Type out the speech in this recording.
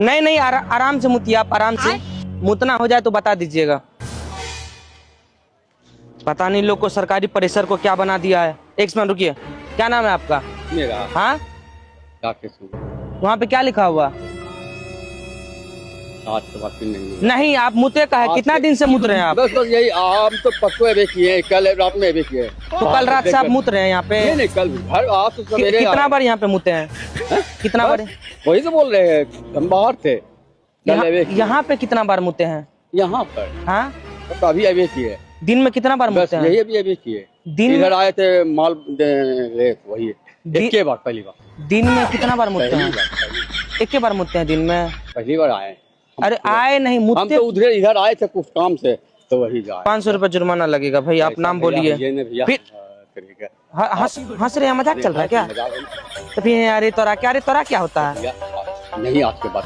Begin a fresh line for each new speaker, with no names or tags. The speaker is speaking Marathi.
नहीं नहीं, आराम से मुतिए आप, आराम से। मुतना हो जाए तो बता दीजिएगा। पता नहीं लोग को सरकारी परिसर को क्या बना दिया है। एक मिनट रुकिए, क्या नाम है आपका?
मेरा
हाँ, वहाँ पे क्या लिखा हुआ?
आज के बाद नहीं
नहीं, आप मुते का है, कितना दिन से मुत रहे हैं आप?
बस यही, हम तो परसों अभी किए, कल रात में अभी किए।
तो कल रात से आप मुत रहे हैं यहाँ पे?
नहीं, कल घर आप तो सवेरे
कितना बार यहाँ पे मुते हैं? कितना बार?
वही तो बोल रहे हैं, हम बाहर थे।
यहाँ पे कितना बार मुते हैं?
यहाँ पर
हाँ,
तो अभी किए।
दिन में कितना बार मुते हैं?
यही अभी किए।
दिन
इधर आए थे माल वही एक के बार, पहली बार।
दिन में कितना बार मुते हैं? एक के बार मुते हैं दिन में?
पहली बार आए।
अरे आए नहीं,
हम
मुते।
तो उधर इधर आए थे कुछ काम से, तो वही जा।
500 रुपए जुर्माना लगेगा भाई। आप नाम बोलिए। फिर हंस रहे हैं, मजाक चल रहा है क्या? तो फिर अरे तोरा क्या, अरे तोरा क्या होता है?
नहीं, आज के बाद